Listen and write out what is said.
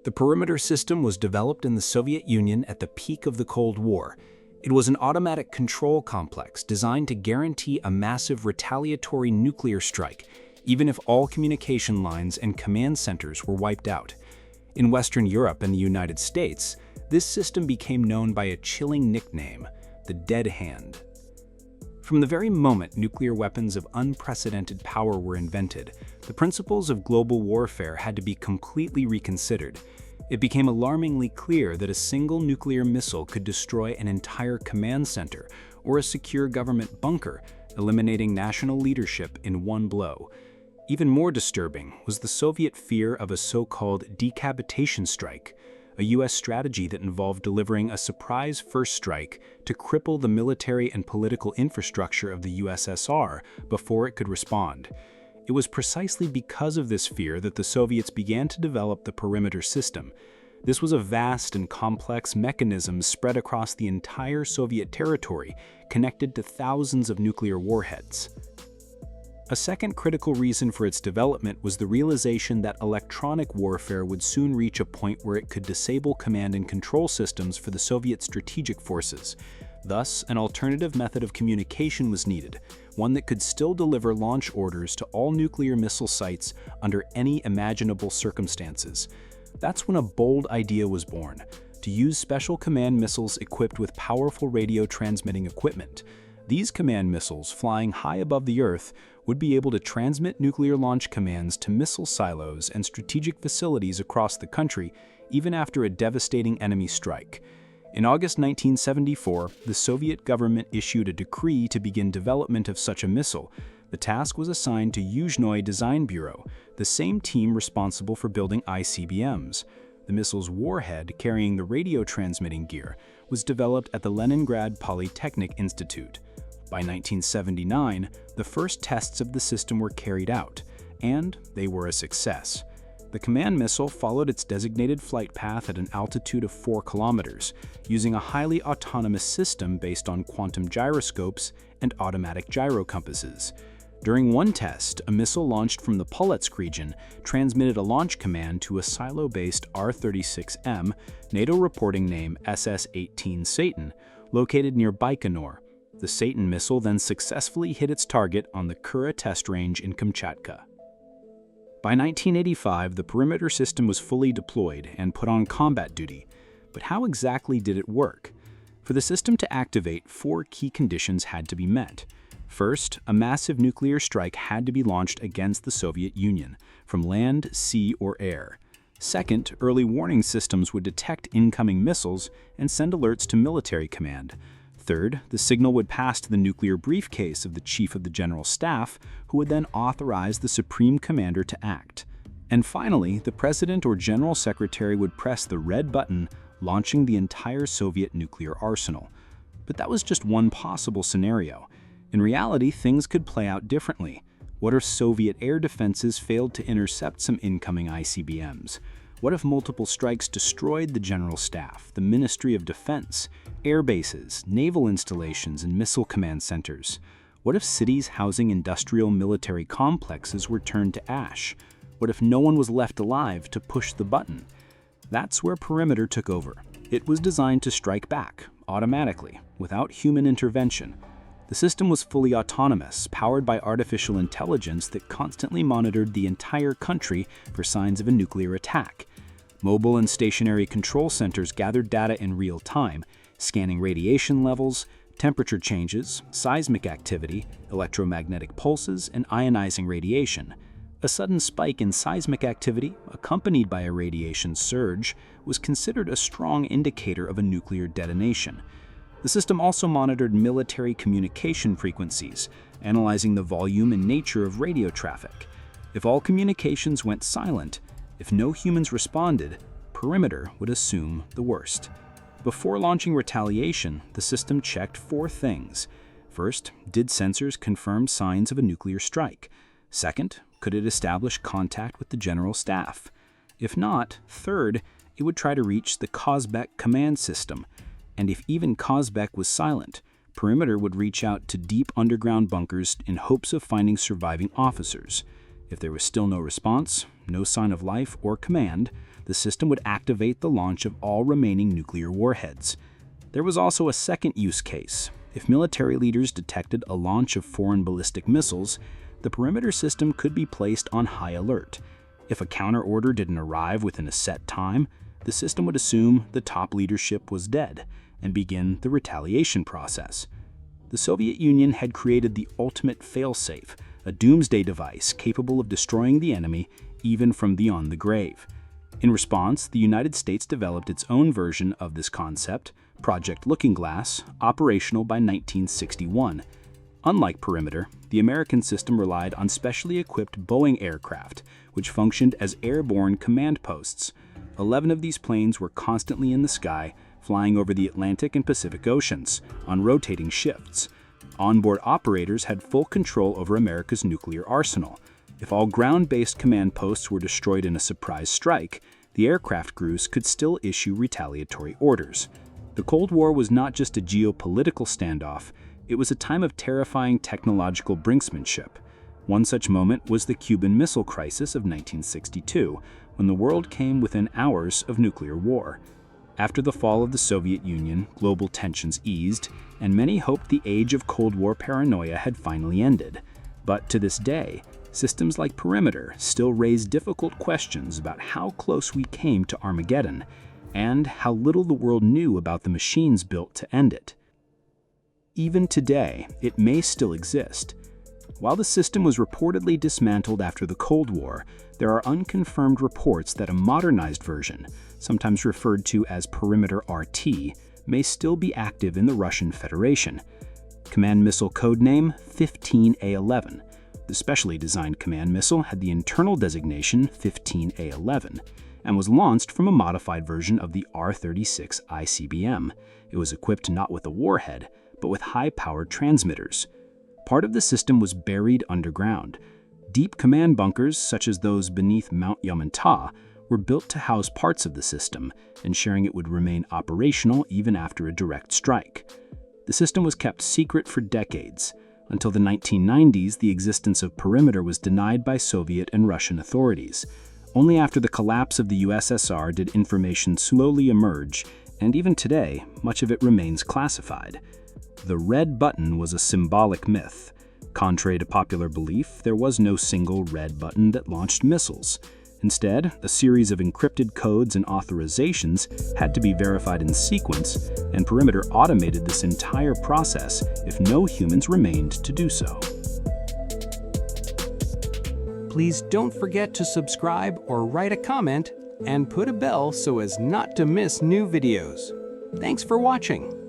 The perimeter system was developed in the Soviet Union at the peak of the Cold War. It was an automatic control complex designed to guarantee a massive retaliatory nuclear strike, even if all communication lines and command centers were wiped out. In Western Europe and the United States, this system became known by a chilling nickname, the Dead Hand. From the very moment nuclear weapons of unprecedented power were invented, the principles of global warfare had to be completely reconsidered. It became alarmingly clear that a single nuclear missile could destroy an entire command center or a secure government bunker, eliminating national leadership in one blow. Even more disturbing was the Soviet fear of a so-called decapitation strike, a U.S. strategy that involved delivering a surprise first strike to cripple the military and political infrastructure of the USSR before it could respond. It was precisely because of this fear that the Soviets began to develop the perimeter system. This was a vast and complex mechanism spread across the entire Soviet territory, connected to thousands of nuclear warheads. A second critical reason for its development was the realization that electronic warfare would soon reach a point where it could disable command and control systems for the Soviet strategic forces. Thus, an alternative method of communication was needed, one that could still deliver launch orders to all nuclear missile sites under any imaginable circumstances. That's when a bold idea was born: to use special command missiles equipped with powerful radio transmitting equipment. These command missiles, flying high above the Earth, would be able to transmit nuclear launch commands to missile silos and strategic facilities across the country, even after a devastating enemy strike. In August 1974, the Soviet government issued a decree to begin development of such a missile. The task was assigned to Yuzhnoye Design Bureau, the same team responsible for building ICBMs. The missile's warhead, carrying the radio transmitting gear, was developed at the Leningrad Polytechnic Institute. By 1979, the first tests of the system were carried out, and they were a success. The command missile followed its designated flight path at an altitude of 4 kilometers, using a highly autonomous system based on quantum gyroscopes and automatic gyro compasses. During one test, a missile launched from the Polotsk region transmitted a launch command to a silo-based R-36M, NATO reporting name SS-18 Satan, located near Baikonur. The Satan missile then successfully hit its target on the Kura test range in Kamchatka. By 1985, the perimeter system was fully deployed and put on combat duty. But how exactly did it work? For the system to activate, 4 key conditions had to be met. First, a massive nuclear strike had to be launched against the Soviet Union, from land, sea, or air. Second, early warning systems would detect incoming missiles and send alerts to military command. Third, the signal would pass to the nuclear briefcase of the Chief of the General Staff, who would then authorize the Supreme Commander to act. And finally, the President or General Secretary would press the red button, launching the entire Soviet nuclear arsenal. But that was just one possible scenario. In reality, things could play out differently. What if Soviet air defenses failed to intercept some incoming ICBMs? What if multiple strikes destroyed the General Staff, the Ministry of Defense, air bases, naval installations, and missile command centers? What if cities housing industrial military complexes were turned to ash? What if no one was left alive to push the button? That's where perimeter took over. It was designed to strike back, automatically, without human intervention. The system was fully autonomous, powered by artificial intelligence that constantly monitored the entire country for signs of a nuclear attack. Mobile and stationary control centers gathered data in real time, scanning radiation levels, temperature changes, seismic activity, electromagnetic pulses, and ionizing radiation. A sudden spike in seismic activity, accompanied by a radiation surge, was considered a strong indicator of a nuclear detonation. The system also monitored military communication frequencies, analyzing the volume and nature of radio traffic. If all communications went silent, if no humans responded, perimeter would assume the worst. Before launching retaliation, the system checked 4 things. First, did sensors confirm signs of a nuclear strike? Second, could it establish contact with the General Staff? If not, third, it would try to reach the Kazbek command system. And if even Kazbek was silent, perimeter would reach out to deep underground bunkers in hopes of finding surviving officers. If there was still no response, no sign of life or command, the system would activate the launch of all remaining nuclear warheads. There was also a second use case. If military leaders detected a launch of foreign ballistic missiles, the perimeter system could be placed on high alert. If a counter order didn't arrive within a set time, the system would assume the top leadership was dead and begin the retaliation process. The Soviet Union had created the ultimate failsafe, a doomsday device capable of destroying the enemy even from beyond the grave. In response, the United States developed its own version of this concept, Project Looking Glass, operational by 1961. Unlike Perimeter, the American system relied on specially equipped Boeing aircraft, which functioned as airborne command posts. 11 of these planes were constantly in the sky, flying over the Atlantic and Pacific Oceans, on rotating shifts. Onboard operators had full control over America's nuclear arsenal. If all ground-based command posts were destroyed in a surprise strike, the aircraft crews could still issue retaliatory orders. The Cold War was not just a geopolitical standoff, it was a time of terrifying technological brinksmanship. One such moment was the Cuban Missile Crisis of 1962, when the world came within hours of nuclear war. After the fall of the Soviet Union, global tensions eased, and many hoped the age of Cold War paranoia had finally ended. But to this day, systems like Perimeter still raise difficult questions about how close we came to Armageddon, and how little the world knew about the machines built to end it. Even today, it may still exist. While the system was reportedly dismantled after the Cold War, there are unconfirmed reports that a modernized version, sometimes referred to as Perimeter RT, may still be active in the Russian Federation. Command missile codename 15A11. The specially designed command missile had the internal designation 15A11 and was launched from a modified version of the R-36 ICBM. It was equipped not with a warhead, but with high-powered transmitters. Part of the system was buried underground. Deep command bunkers, such as those beneath Mount Yamantau, were built to house parts of the system, ensuring it would remain operational even after a direct strike. The system was kept secret for decades. Until the 1990s, the existence of Perimeter was denied by Soviet and Russian authorities. Only after the collapse of the USSR did information slowly emerge, and even today, much of it remains classified. The red button was a symbolic myth. Contrary to popular belief, there was no single red button that launched missiles. Instead, a series of encrypted codes and authorizations had to be verified in sequence, and Perimeter automated this entire process if no humans remained to do so. Please don't forget to subscribe or write a comment and put a bell so as not to miss new videos. Thanks for watching.